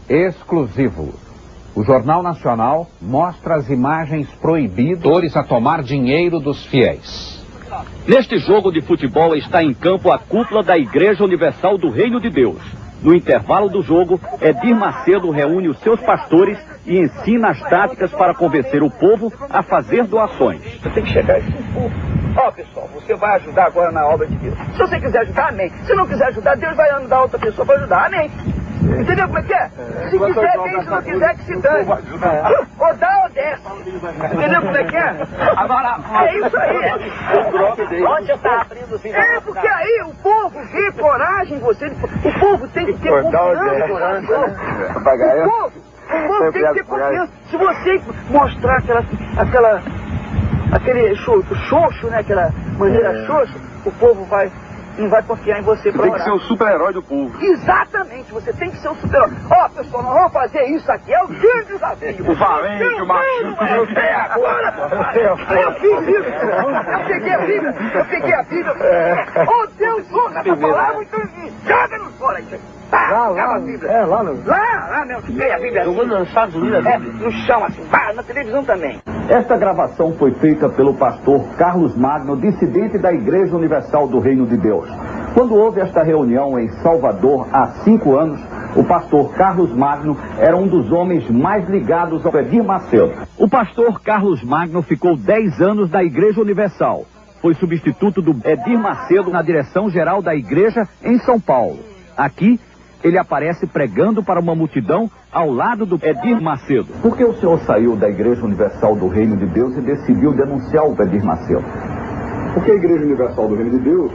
exclusivo. O Jornal Nacional mostra as imagens proibidas a tomar dinheiro dos fiéis. Neste jogo de futebol está em campo a cúpula da Igreja Universal do Reino de Deus. No intervalo do jogo, Edir Macedo reúne os seus pastores e ensina as táticas para convencer o povo a fazer doações. Você tem que chegar esse povo. Ó, pessoal, você vai ajudar agora na obra de Deus. Se você quiser ajudar, amém. Se não quiser ajudar, Deus vai ajudar outra pessoa para ajudar, amém. Entendeu como é que é? Se quiser, bem, se não quiser, que se dane. Ou dá ou desce. Entendeu como é que é? Agora, é isso aí. Onde você está abrindo assim? É, porque aí o povo vê coragem em você. O povo tem que ter confiança. O povo tem que ter confiança. Se você mostrar aquele xoxo, né? Aquela maneira xoxa, o povo não vai confiar em você pra orar. Você tem que ser o super-herói do povo. Exatamente, você tem que ser o super-herói. Ó, pessoal, nós vamos fazer isso aqui, é o grande desafio. O valente, o machuco, o pé agora. Eu fiz isso. Eu peguei a Bíblia. Ô, Deus, ouça essa palavra, então joga no fora aí. Tá, lá mesmo, peguei a Bíblia. Jogou nos Estados Unidos? No chão, assim, na televisão também. Esta gravação foi feita pelo pastor Carlos Magno, dissidente da Igreja Universal do Reino de Deus. Quando houve esta reunião em Salvador há 5 anos, o pastor Carlos Magno era um dos homens mais ligados ao Edir Macedo. O pastor Carlos Magno ficou 10 anos da Igreja Universal. Foi substituto do Edir Macedo na direção-geral da igreja em São Paulo. Aqui, ele aparece pregando para uma multidão ao lado do Edir Macedo. Por que o senhor saiu da Igreja Universal do Reino de Deus e decidiu denunciar o Edir Macedo? Porque a Igreja Universal do Reino de Deus,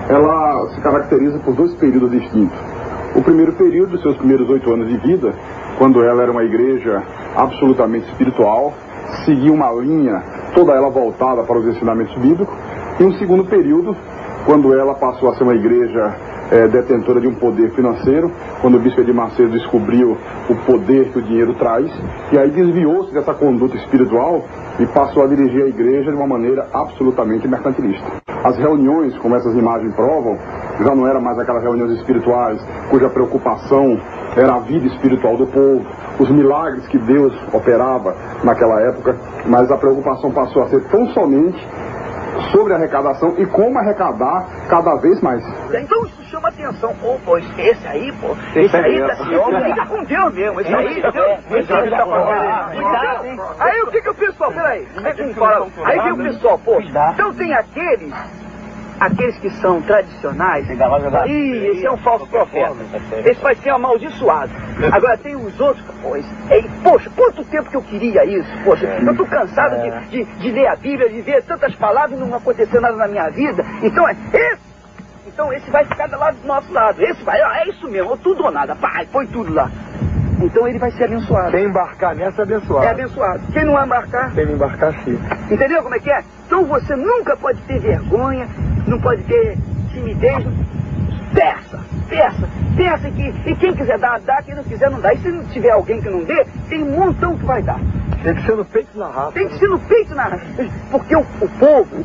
ela se caracteriza por 2 períodos distintos. O primeiro período, seus primeiros 8 anos de vida, quando ela era uma igreja absolutamente espiritual, seguia uma linha, toda ela voltada para os ensinamentos bíblicos. E um segundo período, quando ela passou a ser uma igreja detentora de um poder financeiro, quando o bispo Edir Macedo descobriu o poder que o dinheiro traz, e aí desviou-se dessa conduta espiritual e passou a dirigir a igreja de uma maneira absolutamente mercantilista. As reuniões, como essas imagens provam, já não eram mais aquelas reuniões espirituais cuja preocupação era a vida espiritual do povo, os milagres que Deus operava naquela época, mas a preocupação passou a ser tão somente sobre a arrecadação e como arrecadar cada vez mais. Então isso chama atenção. Pô, esse aí fica com Deus mesmo. Esse aí, aí o que o pessoal, peraí, aí vem o pessoal, então tem aqueles que são tradicionais, esse é um falso profeta, esse vai ser amaldiçoado. Agora tem os outros, poxa, quanto tempo que eu queria isso, poxa, eu tô cansado de ler a Bíblia, de ver tantas palavras e não acontecer nada na minha vida, então esse vai ficar lá do nosso lado, esse vai, é isso mesmo, tudo ou nada, põe tudo lá. Então ele vai ser abençoado. Quem embarcar nessa é abençoado. É abençoado. Quem não embarcar? Quem não embarcar, sim. Entendeu como é que é? Então você nunca pode ter vergonha, não pode ter timidez. Peça e quem quiser dar, dá, quem não quiser não dá. E se não tiver alguém que não dê, tem um montão que vai dar. Tem que ser no peito na raça. Tem que ser no peito na raça. Porque o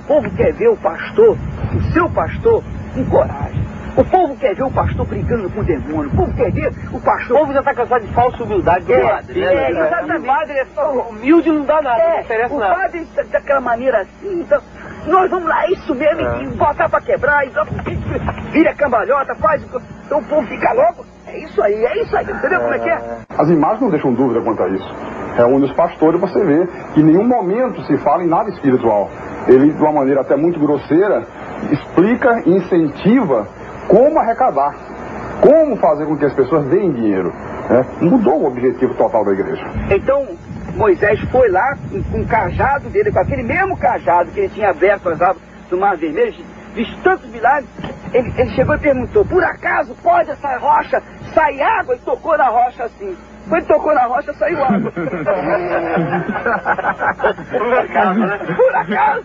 povo quer ver o pastor, o seu pastor, com coragem. O povo quer ver o pastor brigando com o demônio. O povo quer ver o pastor... O povo já está cansado de falsa humildade do padre, né? Exatamente. O padre é só humilde, não dá nada, não interessa nada. O padre daquela maneira assim, então... Nós vamos lá, isso mesmo, e botar pra quebrar, então vira cambalhota, faz... Então o povo fica louco. É isso aí, entendeu como é que é? As imagens não deixam dúvida quanto a isso. Reúne os pastores, você vê que em nenhum momento se fala em nada espiritual. Ele, de uma maneira até muito grosseira, explica e incentiva como arrecadar, como fazer com que as pessoas deem dinheiro. Mudou o objetivo total da igreja. Então, Moisés foi lá com o cajado dele, com aquele mesmo cajado que ele tinha aberto as águas do Mar Vermelho, visto tantos milagres, ele chegou e perguntou, por acaso pode essa rocha sair água? E tocou na rocha assim. Quando ele tocou na rocha, saiu água. Por acaso, né? Por acaso.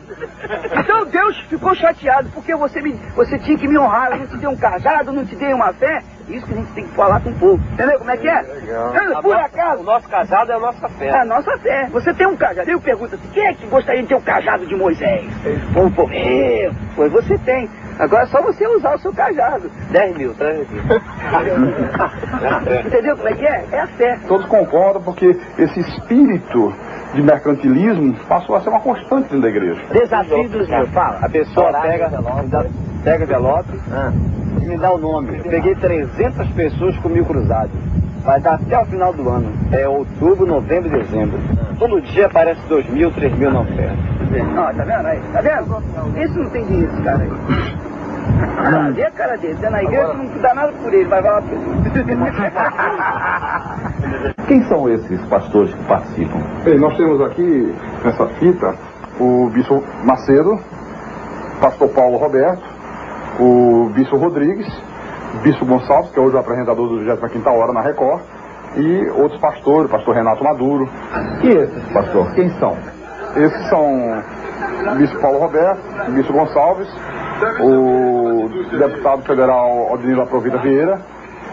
Então Deus ficou chateado, porque você tinha que me honrar, eu não te dei um cajado, não te dei uma fé. Isso que a gente tem que falar com o povo. Entendeu como é que é? Por acaso. O nosso cajado é a nossa fé. É a nossa fé. Você tem um cajado. Eu pergunto assim, quem é que gostaria de ter o cajado de Moisés? Pois você tem. Agora é só você usar o seu cajado. 10 mil, traz aqui. Entendeu como é que é? É a fé. Todos concordam porque esse espírito de mercantilismo passou a ser uma constante dentro da igreja. Desafio dos meus. Fala. A pessoa pega envelope e me dá o nome. Eu peguei 300 pessoas com 1000 cruzados. Vai dar até o final do ano. É outubro, novembro e dezembro. Todo dia aparece 2.000, 3.000 na oferta. Ó, tá vendo aí? Tá vendo? Esse não tem dinheiro, esse cara aí. Vê a cara dele. Tá na igreja, não dá nada por ele. Vai lá por ele. Quem são esses pastores que participam? Bem, nós temos aqui, nessa fita, o bispo Macedo, pastor Paulo Roberto, o bispo Rodrigues, o bispo Gonçalves, que é hoje o apresentador do 25ª Hora na Record, e outros pastores, o pastor Renato Maduro. E esses, pastor, quem são? Esses são o bispo Paulo Roberto, o bispo Gonçalves, o deputado federal Odinilo Aprovita Vieira.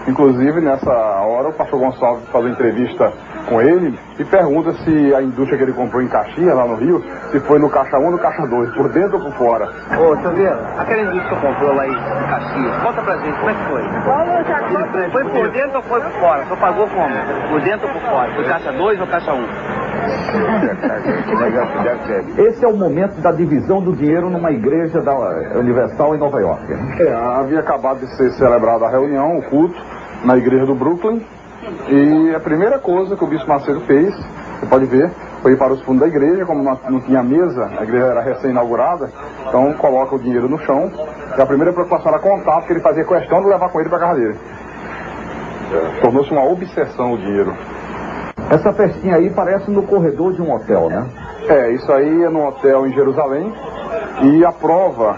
Inclusive, nessa hora, o pastor Gonçalves faz uma entrevista com ele e pergunta se a indústria que ele comprou em Caxias, lá no Rio, se foi no caixa 1 ou no caixa 2, por dentro ou por fora. Ô, Silveira, aquela indústria que comprou lá em Caxias, conta pra gente, como é que foi? Foi por dentro ou foi por fora? Só pagou como? Por dentro ou por fora? Foi caixa 2 ou caixa 1? Esse é o momento da divisão do dinheiro numa igreja da Universal em Nova York. Havia acabado de ser celebrada a reunião, o culto, na igreja do Brooklyn, e a primeira coisa que o bispo Macedo fez, você pode ver, foi ir para os fundos da igreja. Como não tinha mesa, a igreja era recém-inaugurada, então coloca o dinheiro no chão, e a primeira preocupação era contar, porque ele fazia questão de levar com ele para a casa dele. Tornou-se uma obsessão o dinheiro. Essa festinha aí parece no corredor de um hotel, né? Isso aí é num hotel em Jerusalém, e a prova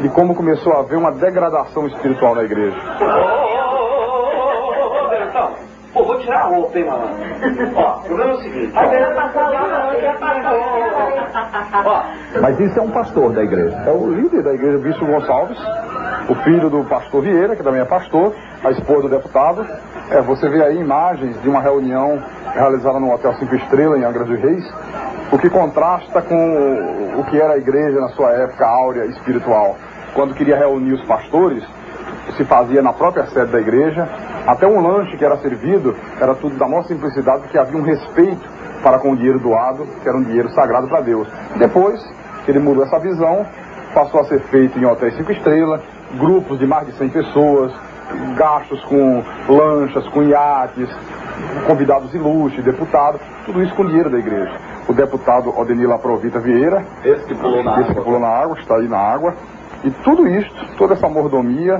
de como começou a haver uma degradação espiritual na igreja. Pô, vou tirar a roupa, hein, malandro? Ó, o problema é o seguinte. Mas isso é um pastor da igreja. É o líder da igreja, o bispo Gonçalves, o filho do pastor Vieira, que também é pastor, a esposa do deputado. Você vê aí imagens de uma reunião realizada no Hotel 5 Estrelas, em Angra dos Reis, o que contrasta com o que era a igreja na sua época áurea espiritual. Quando queria reunir os pastores, se fazia na própria sede da igreja. Até um lanche que era servido era tudo da maior simplicidade, porque havia um respeito para com o dinheiro doado, que era um dinheiro sagrado para Deus. Depois que ele mudou essa visão, passou a ser feito em hotéis 5 estrelas, grupos de mais de 100 pessoas, gastos com lanchas, com iates, convidados ilustres, deputados, tudo isso com dinheiro da igreja. O deputado Odinilo Aprovita Vieira, esse que pulou na água, está aí na água, e tudo isso, toda essa mordomia,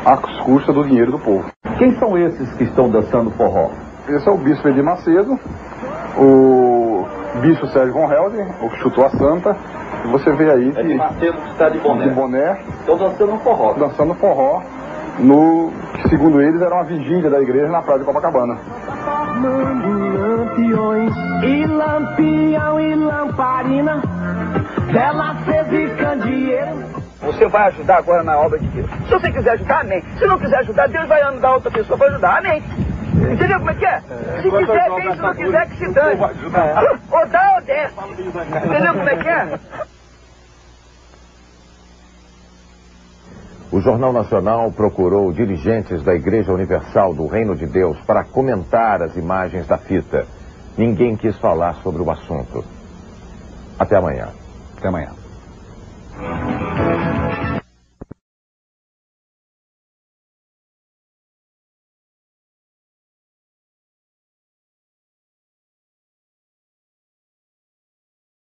às custas do dinheiro do povo. Quem são esses que estão dançando forró? Esse é o bispo Edir Macedo, o bispo Sérgio Von Helden, o que chutou a santa, e você vê aí que Edir Macedo que está de boné. Estão dançando forró. Dançando forró, no que segundo eles era uma vigília da igreja na praia de Copacabana. Lampiões e lampião e lamparina, velas e candeeiro. Você vai ajudar agora na obra de Deus. Se você quiser ajudar, amém. Se não quiser ajudar, Deus vai mandar outra pessoa para ajudar, amém. Entendeu como é que é? Se quiser, bem, se não quiser, que se dane. Ou dá ou desce. Entendeu como é que é? O Jornal Nacional procurou dirigentes da Igreja Universal do Reino de Deus para comentar as imagens da fita. Ninguém quis falar sobre o assunto. Até amanhã. Até amanhã.